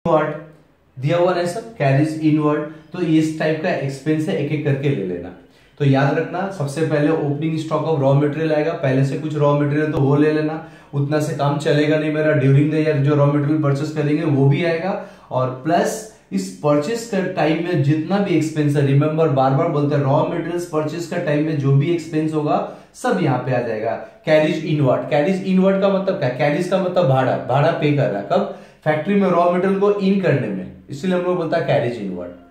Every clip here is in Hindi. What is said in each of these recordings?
इनवर्ड दिया हुआ है सब, कैरीज इनवर्ड, तो इस टाइप का एक्सपेंस है, एक एक करके ले लेना। तो याद रखना सबसे पहले opening stock of raw material आएगा, पहले से कुछ रॉ मटेरियल तो वो ले लेना, उतना से काम चलेगा नहीं मेरा, ड्यूरिंग द ईयर जो रॉ मटेरियल परचेस करेंगे वो भी आएगा, और प्लस इस परचेस का टाइम में जितना भी एक्सपेंस है, रिमेंबर बार बार बोलते हैं रॉ मटेरियल्स परचेस का टाइम में जो भी एक्सपेंस होगा सब यहाँ पे आ जाएगा। कैरिज इनवर्ड, कैरिज इनवर्ड का मतलब क्या, कैरिज का मतलब भाड़ा, भाड़ा पे कर रहा है कब, फैक्ट्री में रॉ मटेरियल को इन करने में, इसलिए हम लोग बोलता है carriage inward.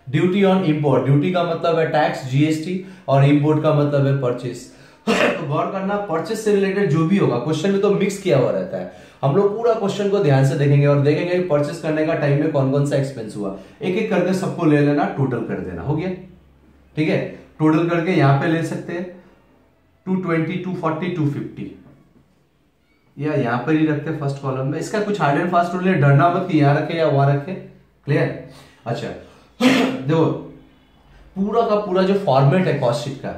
Duty on import, duty का मतलब है टैक्स जीएसटी, और इंपोर्ट का मतलब है परचेस। तो गौर करना परचेस से रिलेटेड जो भी होगा, क्वेश्चन में तो मिक्स किया हुआ रहता है, हम लोग पूरा क्वेश्चन को ध्यान से देखेंगे और देखेंगे परचेस करने का टाइम में कौन कौन सा एक्सपेंस हुआ, एक एक करके सबको ले लेना, टोटल कर देना, हो गया, ठीक है। टोटल करके यहां पे ले सकते हैं 220, 240, 250, या यहां पर ही रखते हैं फर्स्ट कॉलम में। इसका कुछ हार्ड एंड फास्ट रूल है, डरना मत कि यहां रखे या वहां रखे, क्लियर। अच्छा देखो पूरा का पूरा जो फॉर्मेट है कॉस्ट शीट का,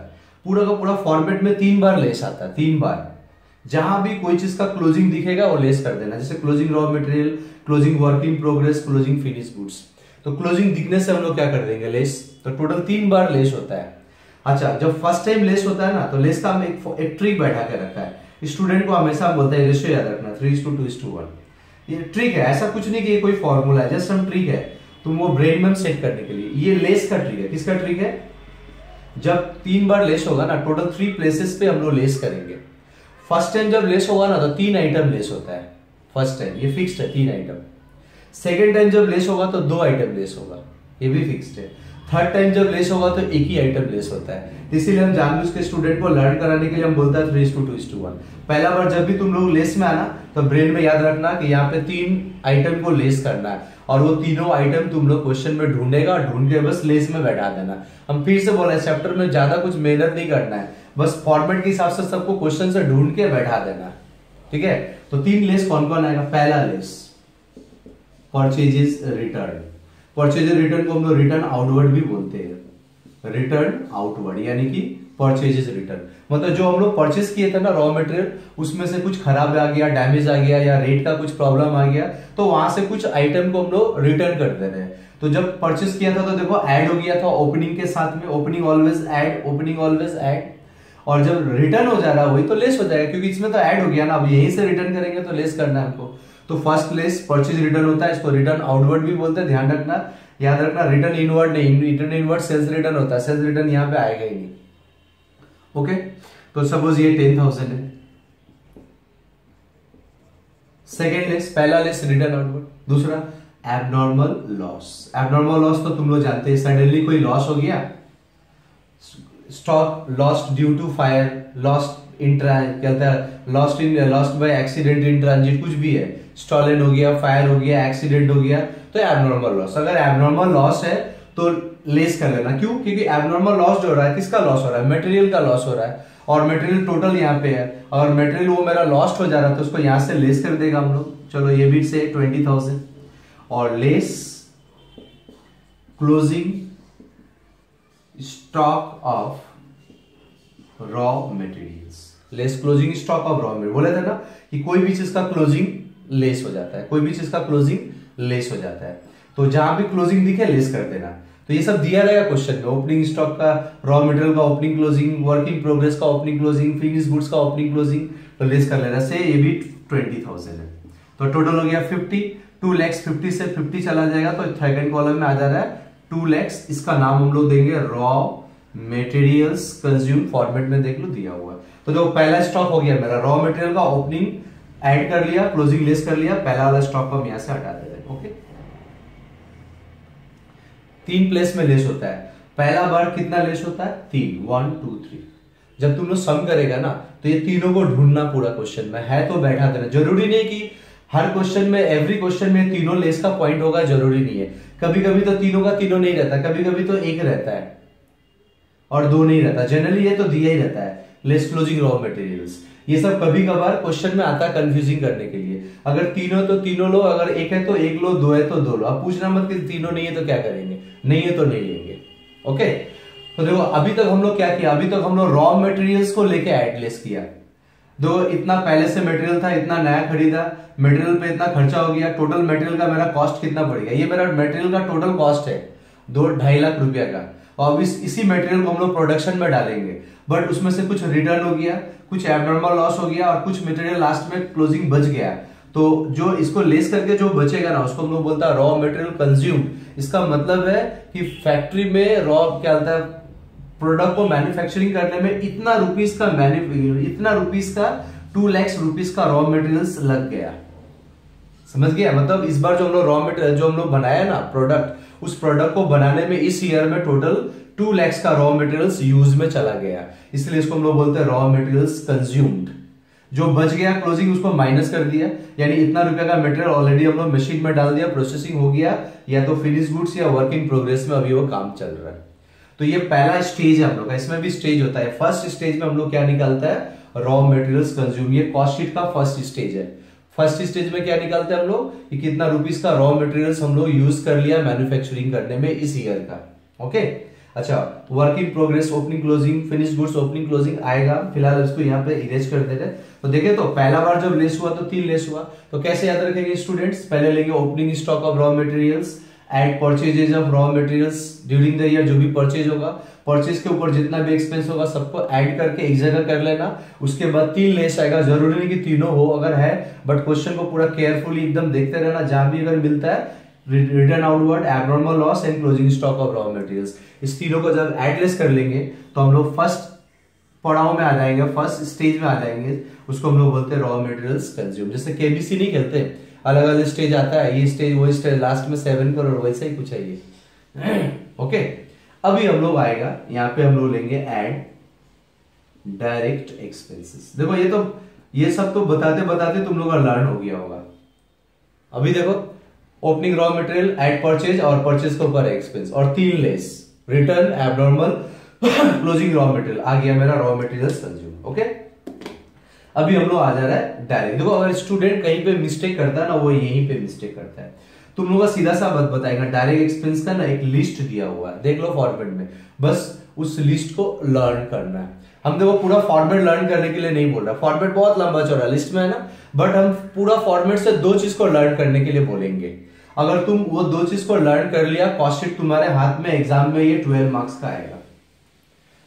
पूरा का पूरा फॉर्मेट में 3 बार लेस आता है, 3 बार। जहां भी कोई चीज का क्लोजिंग दिखेगा वो लेस कर देना, जैसे closing raw material, closing work in progress, closing finish goods. तो क्लोजिंग दिखने से हम लोग क्या कर देंगे, लेस। तो टोटल 3 बार लेस होता है। अच्छा जब फर्स्ट टाइम लेस होता है ना, तो लेस का हम एक ट्रिक बैठा के रखा है, स्टूडेंट को हमेशा बोलते हैं रेशियो याद रखना 3:2:1। ये ट्रिक है, ऐसा कुछ नहीं कि ये कोई फॉर्मूला है, जस्ट हम ट्रिक है तुम वो ब्रेन में सेट करने के लिए। ये लेस का ट्रिक है, किसका ट्रिक है, जब 3 बार लेस होगा ना, टोटल 3 प्लेसेस पे हम लोग लेस करेंगे। फर्स्ट टाइम जब लेस होगा ना तो 3 आइटम लेस होता है, फर्स्ट टाइम ये फिक्स्ड है 3 आइटम। सेकेंड टाइम जब लेस होगा तो 2 आइटम लेस होगा, ये भी फिक्स्ड है। थर्ड टाइम जब लेस होगा तो 1 ही आइटम लेस होता है। इसीलिए हम जानबूझ के स्टूडेंट को लर्न कराने के लिए हम बोलते हैं 3:2:1। पहला बार जब भी तुम लोग लेस में आना तो ब्रेन में याद रखना कि यहाँ पे 3 आइटम को लेस करना है, और वो तीनों आइटम तुम लोग क्वेश्चन में ढूंढेगा, ढूंढ के बस लेस में बैठा देना। हम फिर से बोले चैप्टर में ज्यादा कुछ मेहनत नहीं करना है, बस फॉर्मेट के हिसाब से सबको क्वेश्चन से ढूंढ के बैठा देना, ठीक है। तो 3 लेस कौन कौन आएगा, पहला less purchases return. Purchases return को हम लोग रिटर्न आउटवर्ड भी बोलते हैं, रिटर्न आउटवर्ड यानी कि परचेजेस रिटर्न, मतलब जो हम लोग परचेस किए थे ना रॉ मटेरियल, उसमें से कुछ खराब आ गया, डैमेज आ गया, या रेट का कुछ प्रॉब्लम आ गया, तो वहां से कुछ आइटम को हम लोग रिटर्न कर दे रहे हैं। तो जब परचेस किया था तो देखो ऐड हो गया था ओपनिंग के साथ में, opening always add, opening always add, और जब रिटर्न हो जा रहा है वही तो लेस हो जाएगा, क्योंकि इसमें तो ऐड हो गया ना, अब यहीं से रिटर्न करेंगे तो लेस करना है हमको। तो फर्स्ट लेस परचेज रिटर्न होता है, इसको रिटर्न आउटवर्ड भी बोलते हैं, ध्यान रखना, याद रखना। रिटर्न इनवर्ड नहीं, रिटर्न इनवर्ड सेल्स रिटर्न होता है, सेल्स रिटर्न यहाँ पे आएगा ही नहीं, ओके। तो सपोज ये 10,000 है, सेकेंड लेस, पहला लेस रिटर्न आउटवर्ड। दूसरा एबनॉर्मल लॉस, एबनॉर्मल लॉस तो तुम लोग जानते हैं, सडनली कोई लॉस हो गया, stock lost due to fire, lost in कहता है lost by accident in transit, कुछ भी है, स्टॉलन हो गया, फायर हो गया, एक्सीडेंट हो गया, तो एबनॉर्मल लॉस। अगर एबनॉर्मल लॉस है तो लेस कर लेना, क्यों, क्योंकि एबनॉर्मल लॉस जो हो रहा है, किसका लॉस हो रहा है, मटेरियल का लॉस हो रहा है, और मटेरियल टोटल यहाँ पे है, अगर मटेरियल वो मेरा लॉस्ट हो जा रहा है तो उसको यहां से लेस कर देगा हम लोग। चलो ये भी से 20,000, और less closing stock of raw materials, less closing stock of raw material. बोले थे ना कि कोई भी चीज का क्लोजिंग लेस हो जाता है, कोई भी चीज का क्लोजिंग लेस हो जाता है, तो जहां भी क्लोजिंग दिखे लेस कर देना। तो ये सब दिया रहेगा क्वेश्चन में, ओपनिंग स्टॉक का, रॉ मटेरियल का opening closing, work in progress का ओपनिंग क्लोजिंग, फिनिश गुड्स का ओपनिंग क्लोजिंग, तो लेस कर लेना। से ये भी 20,000 है, तो टोटल हो गया 50, 2 लाख 50 से 50 चला जाएगा, तो सेकंड कॉलम में आ जा रहा है 2 लाख। इसका नाम हम लोग देंगे रॉ मटेरियल्स कंज्यूम, फॉर्मेट में देख लो दिया हुआ है। तो जो पहला स्टॉक हो गया मेरा रॉ मटेरियल का, ओपनिंग ऐड कर लिया, क्लोजिंग लेस कर लिया, पहला वाला स्टॉक को हम यहां से हटा दे रहे हैं, ओके। 3 प्लेस में लेस होता है, पहला बार कितना लेस होता है, 3, 1 2 3। जब तुम लोग सम करेगा ना तो ये तीनों को ढूंढना पूरा क्वेश्चन में है, तो बैठा देना। जरूरी नहीं कि हर क्वेश्चन में, एवरी क्वेश्चन में तीनों लेस का पॉइंट होगा, जरूरी नहीं है। कभी कभी तो तीनों का तीनों नहीं रहता, कभी कभी तो एक रहता है और 2 नहीं रहता, जनरली ये तो दिया ही रहता है, लेस क्लोजिंग रॉ मटेरियल्स। ये सब कभी कभार क्वेश्चन में आता है कंफ्यूजिंग करने के लिए। अगर तीनों तो तीनों लो, अगर एक है तो एक लो, 2 है तो 2 लो। अब पूछना मत कि तीनों नहीं है तो क्या करेंगे, नहीं है तो नहीं लेंगे, ओके। तो देखो अभी तक हम लोग क्या किया, अभी तक हम लोग रॉ मटेरियल्स को लेके लेस किया, दो इतना पहले से मटेरियल था, इतना नया खरीदा, मटेरियल पे इतना खर्चा हो गया, टोटल मटेरियल का मेरा कॉस्ट कितना पड़ गया, ये मेरा मटेरियल का टोटल कॉस्ट है 2-2.5 लाख रुपया का। और अब इसी मटेरियल को हम लोग प्रोडक्शन में डालेंगे, बट उसमें से कुछ रिटर्न हो गया, कुछ एबनॉर्मल लॉस हो गया और कुछ मटेरियल लास्ट में क्लोजिंग बच गया। तो जो इसको लेस करके जो बचेगा ना उसको हम लोग बोलता है रॉ मटेरियल कंज्यूम। इसका मतलब है कि फैक्ट्री में रॉ क्या होता है, प्रोडक्ट को मैन्युफैक्चरिंग करने में इतना रुपीस का 2 लाख रुपीस का रॉ मटेरियल्स लग गया। समझ गया? मतलब इस बार जो हम लोग रॉ मटेरियल जो हम लोग बनाया ना प्रोडक्ट, उस प्रोडक्ट को बनाने में इस ईयर में टोटल 2 लाख का रॉ मटेरियल्स यूज में चला गया, इसलिए इसको हम लोग बोलते हैं रॉ मटेरियल्स कंज्यूम्ड। जो बच गया क्लोजिंग उसको माइनस कर दिया, यानी इतना रुपया का मटेरियल ऑलरेडी हम लोग मशीन में डाल दिया, प्रोसेसिंग हो गया, या तो फिनिश गुड्स या वर्क इन प्रोग्रेस में अभी वो काम चल रहा है। तो ये पहला स्टेज है हम लोग का, इसमें भी स्टेज होता है। फर्स्ट स्टेज में हम लोग क्या निकालता है, रॉ मटेरियल्स कंज्यूम। ये कॉस्ट शीट का फर्स्ट स्टेज है। फर्स्ट स्टेज में क्या निकालते हैं हम लोग कि कितना रुपीस का रॉ मटेरियल्स हम लोग यूज कर लिया मैन्युफैक्चरिंग करने में इस ईयर का। ओके, अच्छा, work in progress, opening closing, finish goods, opening closing आएगा। फिलहाल इसको यहाँ पे इरेज कर देते हैं। तो देखे तो पहला बार जब लेस हुआ तो 3 लेस हुआ, तो कैसे याद रखेंगे स्टूडेंट्स, पहले लेंगे opening stock of raw materials add purchases of raw materials during the year. जो भी परचेज होगा, परचेज के ऊपर जितना भी एक्सपेंस होगा सबको ऐड करके एक जगह कर लेना। उसके बाद 3 लेस आएगा, जरूरी नहीं कि तीनों हो, अगर है बट क्वेश्चन को पूरा केयरफुली एकदम देखते रहना, जहां भी अगर मिलता है return outward, abnormal loss and closing stock of raw materials, इस तीनों को जब एडलेस कर लेंगे तो हम लोग फर्स्ट पड़ाव में आ जाएंगे, फर्स्ट स्टेज में आ जाएंगे। उसको हम लोग बोलते हैं रॉ मटेरियल्स कंज्यूम। जैसे केबीसी नहीं खेलते, अलग अलग स्टेज आता है, ये स्टेज वो स्टेज, लास्ट में 7 करोड़, वैसा ही कुछ है ये। ओके, अभी हम लोग आएगा यहाँ पे हम लोग लेंगे ऐड डायरेक्ट एक्सपेंसेस। देखो ये सब तो बताते बताते तुम लोग का लर्न हो गया होगा। अभी देखो opening raw material at purchase और परचेज के ऊपर एक्सपेंस और 3 less, return, abnormal, closing raw material, आ गया मेरा रॉ मटेरियल्स कंज्यूम। ओके, अभी हम लोग आ जा रहा है डायरेक्ट। देखो अगर स्टूडेंट कहीं पे मिस्टेक करता है ना, वो यहीं पे मिस्टेक करता है। तुम लोग का सीधा सा बात बताएगा, डायरेक्ट एक्सपेंस का ना एक लिस्ट दिया हुआ है, देख लो फॉर्मेट में, बस उस लिस्ट को लर्न करना है। हम देखो पूरा फॉर्मेट लर्न करने के लिए नहीं बोल रहा, फॉर्मेट बहुत लंबा चौड़ा लिस्ट में है ना, बट हम पूरा फॉर्मेट से 2 चीज को लर्न करने के लिए बोलेंगे। अगर तुम वो 2 चीज को लर्न कर लिया, कॉस्ट शीट तुम्हारे हाथ में, एग्जाम में ये 12 मार्क्स का आएगा।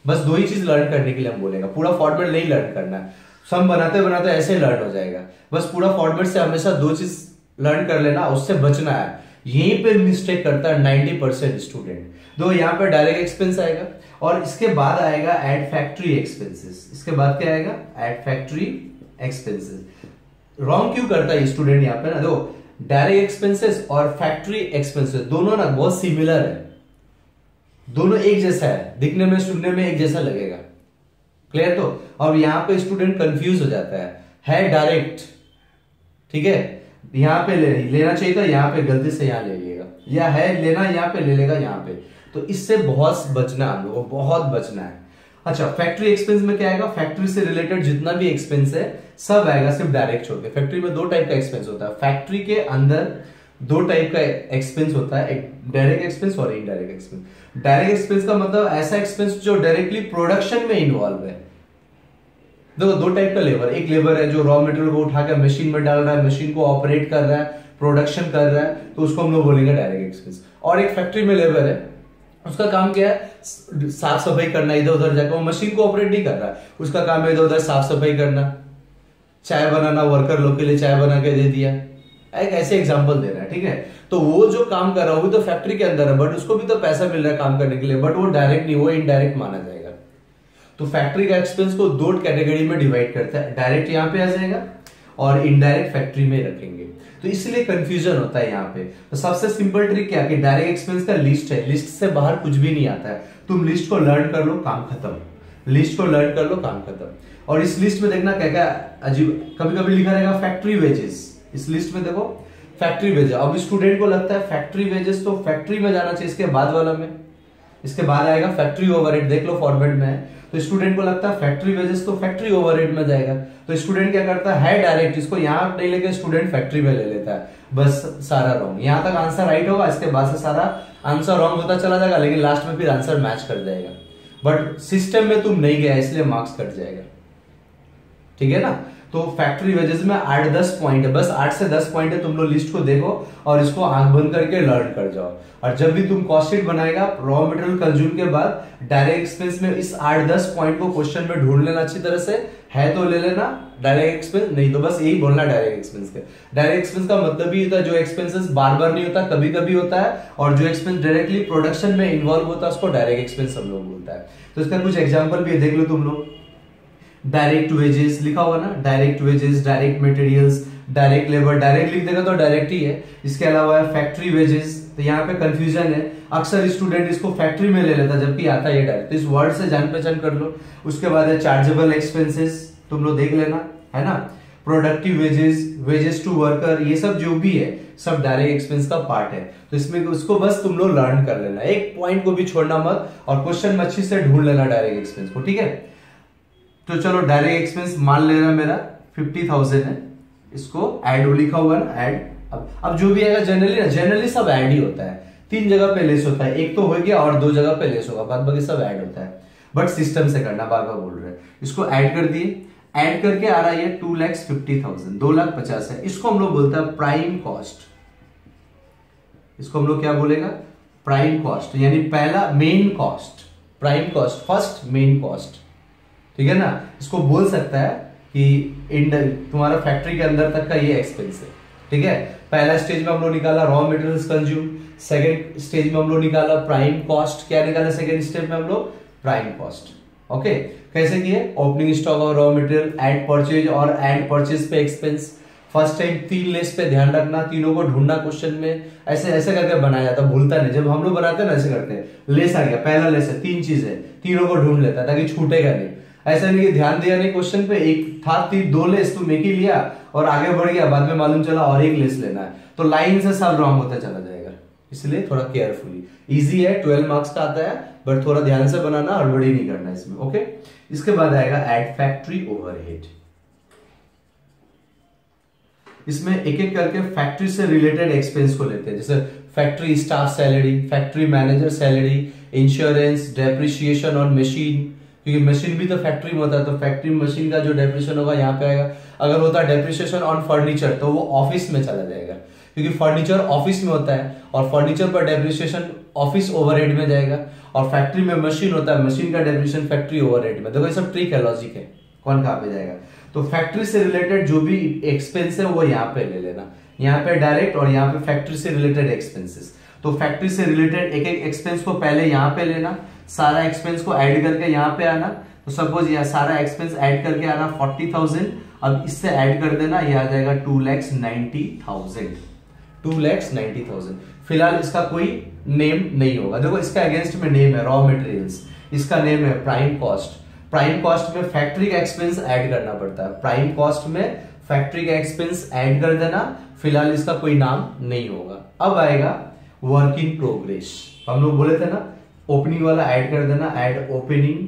बस 2 ही चीज लर्न करने के लिए हम बोलेगा, पूरा फॉर्मेट नहीं लर्न करना है। सम बनाते बनाते ऐसे लर्न हो जाएगा। बस पूरा फॉर्मेट से हमेशा 2 चीज लर्न कर लेना, उससे बचना है। यहीं पे मिस्टेक करता है 90% स्टूडेंट। दो यहाँ पे डायरेक्ट एक्सपेंस आएगा और इसके बाद आएगा एड फैक्ट्री एक्सपेंसेस। इसके बाद क्या आएगा, एड फैक्ट्री एक्सपेंसेस। रॉन्ग क्यों करता है स्टूडेंट यहाँ पे ना, देखो डायरेक्ट एक्सपेंसेस और फैक्ट्री एक्सपेंसेस दोनों ना बहुत सिमिलर है, दोनों एक जैसा है, दिखने में सुनने में एक जैसा लगेगा। क्लियर? तो अब यहाँ पे स्टूडेंट कंफ्यूज हो जाता है डायरेक्ट, ठीक है, यहाँ पे लेना चाहिए था, यहाँ पे गलती से यहाँ ले लिएगा, या है लेना यहाँ पे ले लेगा यहाँ पे। तो इससे बहुत बचना, हम लोगों को बहुत बचना है। अच्छा, फैक्ट्री एक्सपेंस में क्या आएगा, फैक्ट्री से रिलेटेड जितना भी एक्सपेंस है सब आएगा, सिर्फ डायरेक्ट छोड़ के। फैक्ट्री में 2 टाइप का एक्सपेंस होता है, फैक्ट्री के अंदर 2 टाइप का एक्सपेंस होता है, एक डायरेक्ट एक्सपेंस और इनडायरेक्ट एक्सपेंस। डायरेक्ट एक्सपेंस का मतलब ऐसा एक्सपेंस जो डायरेक्टली प्रोडक्शन में इन्वॉल्व है। देखो 2 टाइप का लेबर, एक लेबर है जो रॉ मटेरियल को उठा कर मशीन में डाल रहा है, मशीन को ऑपरेट कर रहा है, प्रोडक्शन कर रहा है, तो उसको हम लोग बोलेंगे डायरेक्ट एक्सपेंस। और एक फैक्ट्री में लेबर है, उसका काम क्या है, साफ सफाई करना, इधर उधर जाकर, वो मशीन को ऑपरेट नहीं कर रहा है, उसका काम है इधर उधर साफ सफाई करना, चाय बनाना, वर्कर लोग के लिए चाय बना के दे दिया, एक ऐसे एग्जांपल दे रहा है, ठीक है। तो वो जो काम कर रहा है वो तो फैक्ट्री के अंदर है, बट उसको भी तो पैसा मिल रहा है काम करने के लिए, बट वो डायरेक्ट नहीं, वो इनडायरेक्ट माना जाएगा। तो फैक्ट्री का एक्सपेंस को 2 कैटेगरी में डिवाइड करता है, डायरेक्ट यहाँ पे आ जाएगा और इनडायरेक्ट फैक्ट्री में रखेंगे, तो इसलिए कंफ्यूजन होता है यहाँ पे। तो सबसे सिंपल ट्रिक क्या कि डायरेक्ट एक्सपेंस का लिस्ट है, लिस्ट से बाहर कुछ भी नहीं आता है, तुम लिस्ट को लर्न कर लो, काम खत्म, लिस्ट को लर्न कर लो, काम खत्म। और इस लिस्ट में देखना क्या क्या अजीब, कभी कभी लिखा रहेगा फैक्ट्री वेजेस, इस लिस्ट में देखो फैक्ट्री वेजेस। अब स्टूडेंट को लगता है फैक्ट्री वेजेस तो फैक्ट्री में जाना चाहिए, इसके बाद वाला में, इसके बाद आएगा फैक्ट्री ओवरहेड, देख लो फॉर्मेट में है, तो स्टूडेंट को लगता है फैक्ट्री वेजेस तो फैक्ट्री ओवरहेड में जाएगा, तो स्टूडेंट क्या करता है डायरेक्ट, इसको यहाँ नहीं लेके स्टूडेंट फैक्ट्री में ले लेता है, बस सारा रॉन्ग। यहाँ तक आंसर राइट होगा, इसके बाद से सारा आंसर रॉन्ग होता चला जाएगा, लेकिन लास्ट में फिर आंसर मैच कर जाएगा, बट सिस्टम में तुम नहीं गया इसलिए मार्क्स कट जाएगा। ठीक है ना। तो फैक्ट्री वेजेस में 8-10 पॉइंट है, बस 8 से 10 पॉइंट है, तुम लोग लिस्ट को देखो और इसको आंख बंद करके लर्न कर जाओ। और जब भी तुम कॉस्ट शीट बनाएगा रॉ मटेरियल कंज्यूम के बाद डायरेक्ट एक्सपेंस में इस 8-10 पॉइंट को क्वेश्चन में ढूंढ लेना अच्छी तरह से, है तो ले लेना डायरेक्ट एक्सपेंस, नहीं तो बस यही बोलना डायरेक्ट एक्सपेंस के। डायरेक्ट एक्सपेंस का मतलब ही होता है जो एक्सपेंसेस बार बार नहीं होता, कभी कभी होता है, और जो एक्सपेंस डायरेक्टली प्रोडक्शन में इन्वॉल्व होता है उसको डायरेक्ट एक्सपेंस हम लोग बोलता है। तो इसका कुछ एग्जाम्पल भी देख लो तुम लोग। डायरेक्ट वेजेस लिखा हुआ ना, direct wages, direct materials, direct labour, direct लिख देगा तो डायरेक्ट ही है। इसके अलावा है फैक्ट्री वेजेस, तो यहाँ पे कंफ्यूजन है, अक्सर स्टूडेंट इसको फैक्ट्री में ले लेता जबकि आता है ये डायरेक्ट, तो इस वर्ड से जान पहचान कर लो। उसके बाद है चार्जेबल एक्सपेंसेस, तुम लोग देख लेना, है ना। Productive wages, wages to worker, ये सब जो भी है सब डायरेक्ट एक्सपेंस का पार्ट है। तो इसमें उसको बस तुम लोग लर्न कर लेना, एक पॉइंट को भी छोड़ना मत, और क्वेश्चन में अच्छी से ढूंढ लेना डायरेक्ट एक्सपेंस को, ठीक है। तो चलो डायरेक्ट एक्सपेंस मान लेना मेरा 50,000 है, इसको ऐड लिखा हुआ ना, ऐड। अब जो भी आएगा जनरली सब ऐड ही होता है, 3 जगह पे लेस होता है, एक तो हो गया और 2 जगह पे लेस होगा, बाद बाकी सब ऐड होता है, बट सिस्टम से करना, बार बार बोल रहे हैं। इसको ऐड कर दिए, ऐड करके आ रहा है 2,50,000, 2,50,000 है, इसको हम लोग बोलते हैं प्राइम कॉस्ट। इसको हम लोग क्या बोलेगा, प्राइम कॉस्ट, यानी पहला main cost, prime cost first, main cost, ठीक है ना। इसको बोल सकता है कि तुम्हारा फैक्ट्री के अंदर तक का ये एक्सपेंस है, ठीक है। पहला स्टेज में हम लोग निकाला raw materials consume, second stage में हम लोग निकाला प्राइम कॉस्ट, क्या निकाला सेकंड स्टेज में हम लोग, प्राइम कॉस्ट। ओके, कैसे किए, opening stock of raw material, add purchase और एड परचेज पे एक्सपेंस। फर्स्ट टाइम 3 लेस पे ध्यान रखना, तीनों को ढूंढना क्वेश्चन में, ऐसे ऐसे करके बनाया जाता, भूलता नहीं, जब हम लोग बनाते हैं ना ऐसे करते हैं, लेस आ गया, पहला लेस है, 3 चीज है, तीनों को ढूंढ लेता है ताकि छूटेगा नहीं। ऐसा नहीं कि ध्यान दिया नहीं क्वेश्चन पे, एक था 2 लेस, तुम एक ही लिया और आगे बढ़ गया, बाद में मालूम चला और एक लेस लेना है, तो लाइन से सब रॉन्ग होता चला जाएगा। इसलिए थोड़ा केयरफुली, इजी है, 12 मार्क्स का आता है, बट थोड़ा ध्यान से बनाना, हड़बड़ी नहीं करना इसमें। ओके, इसके बाद आएगा एड फैक्ट्री ओवरहेड। इसमें एक एक करके फैक्ट्री से रिलेटेड एक्सपेंस को लेते हैं, जैसे factory staff salary, factory manager salary, insurance, depreciation on machine, क्योंकि मशीन भी तो फैक्ट्री में होता है, तो फैक्ट्री मशीन का जो डेप्रिसिएशन होगा यहाँ पे आएगा। अगर होता है डेप्रिसिएशन ऑन फर्नीचर तो वो ऑफिस में चला जाएगा, क्योंकि फर्नीचर ऑफिस में होता है और फर्नीचर पर डेप्रिसिएशन ऑफिस ओवरहेड में जाएगा, और फैक्ट्री में मशीन होता है, मशीन का डेप्रिसिएशन फैक्ट्री ओवरहेड में। देखो ये सब ट्रिक है, लॉजिक है, कौन कहाँ पे जाएगा। तो फैक्ट्री से रिलेटेड जो भी एक्सपेंस है वो यहाँ पे ले लेना, यहाँ पे डायरेक्ट और यहाँ पे फैक्ट्री से रिलेटेड एक्सपेंसेस। तो फैक्ट्री से रिलेटेड एक एक एक्सपेंस को पहले यहाँ पे लेना, सारा एक्सपेंस को ऐड करके यहाँ पे आना। तो सपोज यहाँ सारा एक्सपेंस ऐड करके आना 40,000, अब इससे ऐड कर देना, ये आ जाएगा 2,90,000, 2,90,000। फिलहाल इसका कोई नेम नहीं होगा, देखो इसका अगेंस्ट में नेम है रॉ मटेरियल्स, इसका नेम है प्राइम कॉस्ट। प्राइम कॉस्ट में फैक्ट्री का एक्सपेंस ऐड करना पड़ता है, प्राइम कॉस्ट में फैक्ट्री का एक्सपेंस ऐड कर देना, फिलहाल इसका कोई नाम नहीं होगा। अब आएगा वर्क इन प्रोग्रेस, हम लोग बोले थे ना ओपनिंग वाला ऐड कर देना, add opening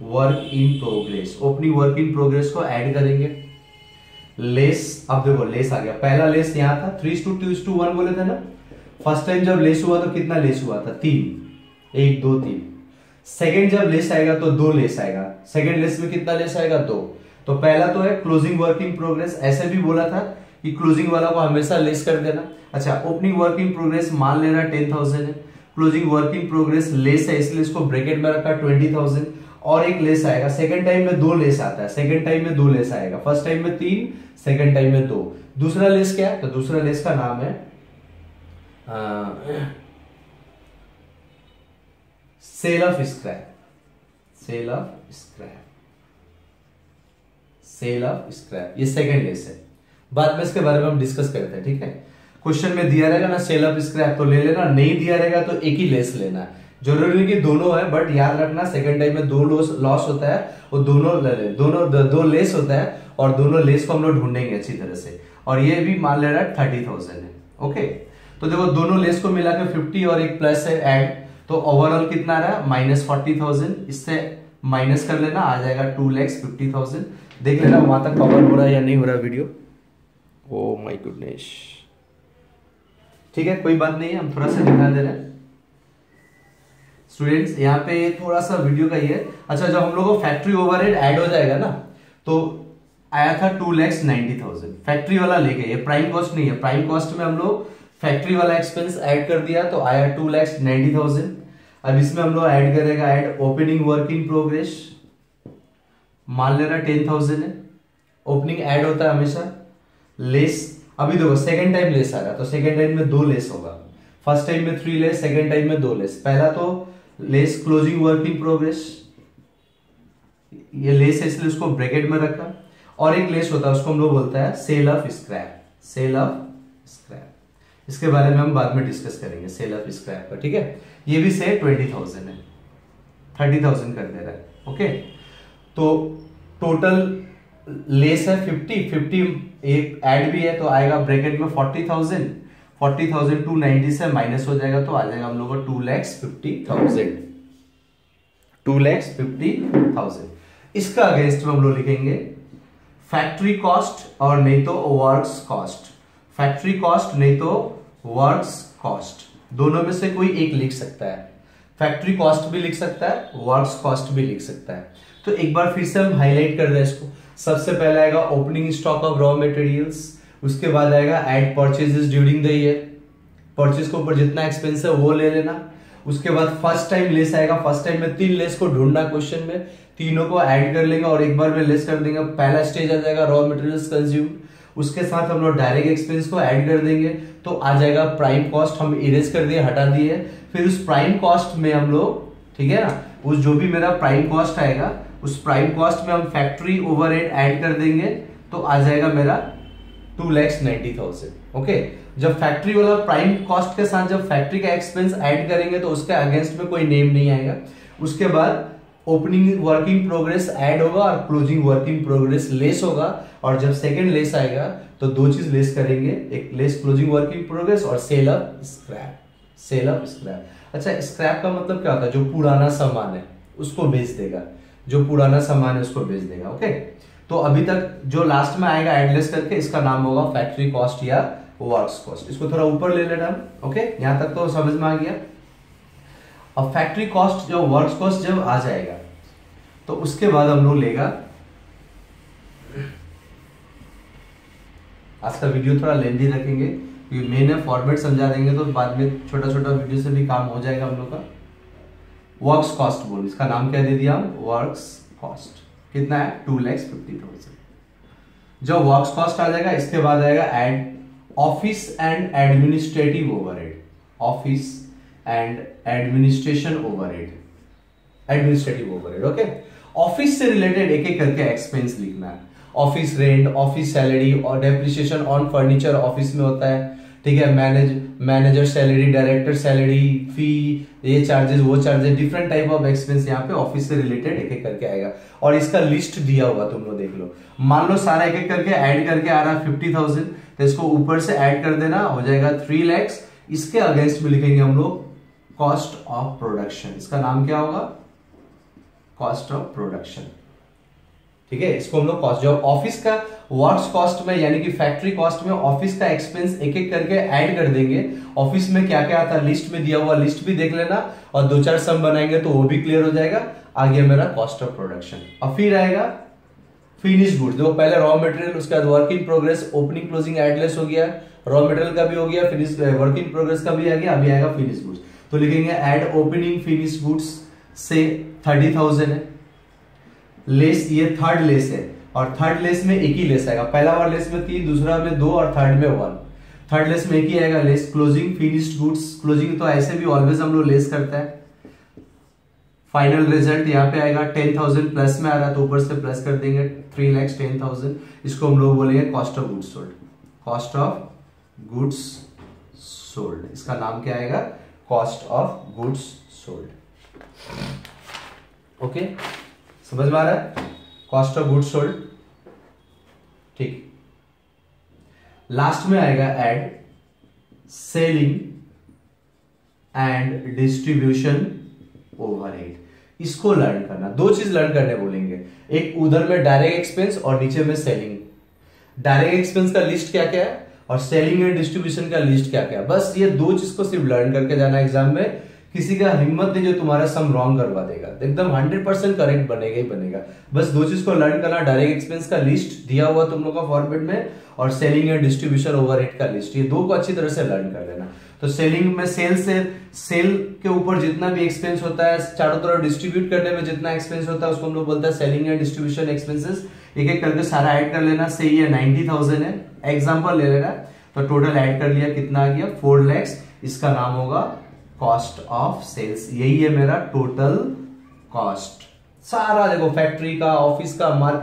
work in progress, opening work in progress को ऐड करेंगे। लेस, अब देखो लेस आ गया, पहला लेस यहाँ था 3:2:1 बोले थे ना, फर्स्ट टाइम जब लेस हुआ तो कितना लेस हुआ था, 3, 1 2 3। सेकेंड जब लेस आएगा तो 2 लेस आएगा, सेकेंड लेस में कितना लेस आएगा, 2। तो पहला तो है क्लोजिंग वर्क इन प्रोग्रेस, ऐसे भी बोला था कि क्लोजिंग वाला को हमेशा लेस कर देना। अच्छा, ओपनिंग वर्क इन प्रोग्रेस मान लेना 10,000 है, closing work in progress less है इसलिए इसको ब्रैकेट में रखा 20,000, और एक लेस आएगा, सेकंड टाइम में 2 लेस आता है, सेकंड टाइम में 2 लेस आएगा, फर्स्ट टाइम में 3, सेकंड टाइम में 2। दूसरा लेस क्या है, तो दूसरा लेस का नाम है sale of scrap, sale of scrap, sale of scrap, ये सेकंड लेस है, बाद में इसके बारे में हम डिस्कस करते हैं, ठीक है। क्वेश्चन में दिया रहेगा ना सेल ऑफ स्क्रैप तो ले लेना, नहीं दिया रहेगा तो एक ही लेस लेना है, जरूरी नहीं कि दोनों है, बट याद रखना सेकंड टाइम में 2 लॉस होता है, वो दोनों 2 लेस होता है, और दोनों लेस को हम लोग ढूंढेंगे अच्छी तरह से, और ये भी मान ले रहा है 30,000 है। ओके, तो देखो दोनों लेस को मिला के 50 और एक प्लस है ऐड, तो ओवरऑल कितना आ रहा है -40,000, इससे माइनस कर लेना, आ जाएगा 2,50,000। देख लेना वहां तक कवर हो रहा है या नहीं हो रहा वीडियो। ओ माय गुडनेस, ठीक है कोई बात नहीं है, हम थोड़ा सा दिखा दे रहे हैं स्टूडेंट्स, यहाँ पे थोड़ा सा वीडियो का ही है। अच्छा, जब हम लोग को फैक्ट्री ओवरहेड ऐड हो जाएगा ना, तो आया था 2,90,000, फैक्ट्री वाला लेके, ये प्राइम कॉस्ट नहीं है, प्राइम कॉस्ट में हम लोग फैक्ट्री वाला एक्सपेंस ऐड कर दिया तो आया 2,90,000। अब इसमें हम लोग ऐड करेगा, add opening work in progress, मान लेना 10,000 है, ओपनिंग ऐड होता है हमेशा। लेस, अभी देखो सेकेंड टाइम लेस आ रहा, तो सेकेंड टाइम में 2 लेस होगा, फर्स्ट टाइम में 3 लेस, सेकेंड टाइम में 2 लेस। पहला तो less closing work in progress, ये लेस है इसलिए उसको ब्रैकेट में रखा, और एक लेस होता है उसको हम लोग बोलता है sale of scrap, sale of scrap, इसके बारे में हम बाद में डिस्कस करेंगे, सेल ऑफ स्क्रैप का, ठीक है। ये भी से 20,000 है, 30,000 कर दे रहा है, ओके। तो टोटल लेस है 50 एक ऐड भी है तो आएगा ब्रैकेट में 40,000, 40,000 290 से माइनस हो जाएगा तो आ जाएगा हम लोग को 2,50,000, 2,50,000। इसका अगेंस्ट में हम लोग लिखेंगे फैक्ट्री कॉस्ट और नहीं तो वर्क्स कॉस्ट, फैक्ट्री कॉस्ट नहीं तो वर्क्स कॉस्ट, दोनों में से कोई एक लिख सकता है, फैक्ट्री कॉस्ट भी लिख सकता है, वर्क्स कॉस्ट भी लिख सकता है। तो एक बार फिर से हम हाईलाइट कर रहे हैं इसको। सबसे पहले आएगा opening stock of raw materials, उसके बाद आएगा add purchases during the year, purchase के ऊपर जितना एक्सपेंस है वो ले लेना। उसके बाद फर्स्ट टाइम लेस आएगा, फर्स्ट टाइम में 3 लेस को ढूंढना क्वेश्चन में, तीनों को ऐड कर लेंगे और एक बार में लेस कर देंगे, पहला स्टेज आ जाएगा रॉ मटेरियल्स कंज्यूम, उसके साथ हम लोग डायरेक्ट एक्सपेंस को ऐड कर देंगे तो आ जाएगा प्राइम कॉस्ट, हम इरेज कर दिए, हटा दिए। फिर उस प्राइम कॉस्ट में हम लोग, ठीक है ना, उस जो भी मेरा प्राइम कॉस्ट आएगा उस प्राइम कॉस्ट में हम फैक्ट्री ओवरहेड ऐड कर देंगे तो आ जाएगा मेरा 2,90,000, ओके। जब फैक्ट्री वाला प्राइम कॉस्ट के साथ जब फैक्ट्री का एक्सपेंस ऐड करेंगे तो उसके अगेंस्ट में कोई नेम नहीं आएगा। उसके बाद ओपनिंग वर्किंग प्रोग्रेस ऐड होगा और क्लोजिंग वर्किंग प्रोग्रेस लेस होगा, और जब सेकंड लेस आएगा तो 2 चीज लेस करेंगे, एक लेस क्लोजिंग वर्किंग प्रोग्रेस और sale of scrap, sale of scrap. अच्छा, स्क्रैप का मतलब क्या होता है? जो पुराना सामान है उसको बेच देगा, जो पुराना सामान है उसको बेच देगा, ओके। तो अभी तक जो लास्ट में आएगा एडलेस करके, इसका नाम होगा फैक्ट्री कॉस्ट या वर्क्स कॉस्ट। इसको थोड़ा ऊपर ले लेना, ओके, यहां तक तो समझ में आ गया। अब फैक्ट्री कॉस्ट जो वर्क्स कॉस्ट जब आ जाएगा तो उसके बाद हम लोग लेगा, आज का वीडियो थोड़ा लेंथी रखेंगे क्योंकि मेन फॉर्मेट समझा देंगे तो बाद में छोटा छोटा वीडियो से भी काम हो जाएगा हम लोग का। वर्क्स कॉस्ट बोल, इसका नाम क्या दे दिया हम, वर्क्स कॉस्ट। कितना है? 2,50,000। जब वर्क्स कॉस्ट आ जाएगा इसके बाद आएगा add office and administrative overhead, office and administration overhead, administrative overhead, okay. Office से रिलेटेड एक एक करके एक्सपेंस लिखना है, ऑफिस रेंट, ऑफिस सैलरी और डेप्रिसिएशन ऑन फर्नीचर ऑफिस में होता है, ठीक है। Manager salary, director salary, fee, ये चार्जेस वो charges, different type of expense यहाँ पे ऑफिस से रिलेटेड एक एक करके आएगा और इसका लिस्ट दिया हुआ, तुम लोग देख लो। मान लो सारा एक एक करके ऐड करके आ रहा है 50,000, तो इसको ऊपर से ऐड कर देना, हो जाएगा 3 लाख। इसके अगेंस्ट में लिखेंगे हम लोग कॉस्ट ऑफ प्रोडक्शन, इसका नाम क्या होगा, कॉस्ट ऑफ प्रोडक्शन, ठीक है। इसको हम लोग कॉस्ट, जो ऑफिस का वर्क्स कॉस्ट में यानी कि फैक्ट्री कॉस्ट में ऑफिस का एक्सपेंस एक एक करके ऐड कर देंगे। ऑफिस में क्या क्या आता है लिस्ट में दिया हुआ, लिस्ट भी देख लेना और 2-4 सम बनाएंगे तो वो भी क्लियर हो जाएगा। आगे मेरा कॉस्ट ऑफ प्रोडक्शन, और फिर आएगा फिनिश गुड्स। देखो पहले रॉ मटेरियल, उसके बाद work in progress, opening closing add less हो गया, रॉ मटेरियल का भी हो गया, फिनिश वर्क इन प्रोग्रेस का भी आ गया, अभी आएगा फिनिश गुड्स। तो लिखेंगे एड ओपनिंग फिनिश गुड्स से 30,000 है, लेस ये थर्ड लेस है और थर्ड लेस में एक ही लेस आएगा, पहला वाला लेस में 3, दूसरा में 2 और थर्ड में 1। थर्ड लेस में एक ही आएगा less. Closing finished goods, closing तो ऐसे भी ऑलवेज हम लोग लेस करता है। फाइनल रिजल्ट यहाँ पे आएगा 10,000 प्लस में आ रहा है तो ऊपर से प्लस कर देंगे 3,10,000। इसको हम लोग बोलेंगे cost of goods sold, cost of goods sold, इसका नाम क्या आएगा, cost of goods sold, okay. समझ में आ रहा है, कॉस्ट ऑफ गुड्स सोल्ड, ठीक। लास्ट में आएगा add selling and distribution overhead. इसको लर्न करना, 2 चीज लर्न करने बोलेंगे, एक उधर में डायरेक्ट एक्सपेंस और नीचे में सेलिंग। डायरेक्ट एक्सपेंस का लिस्ट क्या क्या है और सेलिंग एंड डिस्ट्रीब्यूशन का लिस्ट क्या क्या है, बस ये 2 चीज को सिर्फ लर्न करके जाना एग्जाम में किसी का हिम्मत नहीं जो तुम्हारा सम रॉन्ग करवा देगा, एकदम 100% करेक्ट बनेगा ही बनेगा। बस दो चीज को लर्न करना, डायरेक्ट एक्सपेंस का लिस्ट दिया हुआ तुम लोग का फॉर्मेट में, और सेलिंग एंड डिस्ट्रीब्यूशन ओवरहेड का लिस्ट, ये दो को अच्छी तरह से लर्न कर लेना। तो सेलिंग में सेल के ऊपर जितना भी एक्सपेंस होता है, चारों तरफ डिस्ट्रीब्यूट करने में जितना एक्सपेंस होता है उसको हम लोग बोलते हैं सेलिंग एंड डिस्ट्रीब्यूशन एक्सपेंसेस। एक एक करके सारा ऐड कर लेना। सही है 90,000 है, एग्जांपल ले लेना, तो टोटल ऐड कर लिया, कितना आ गया 4 lakhs। इसका नाम होगा कॉस्ट ऑफ सेल्स, यही है मेरा टोटल कॉस्ट। सारा देखो फैक्ट्री का, ऑफिस का, मार्केट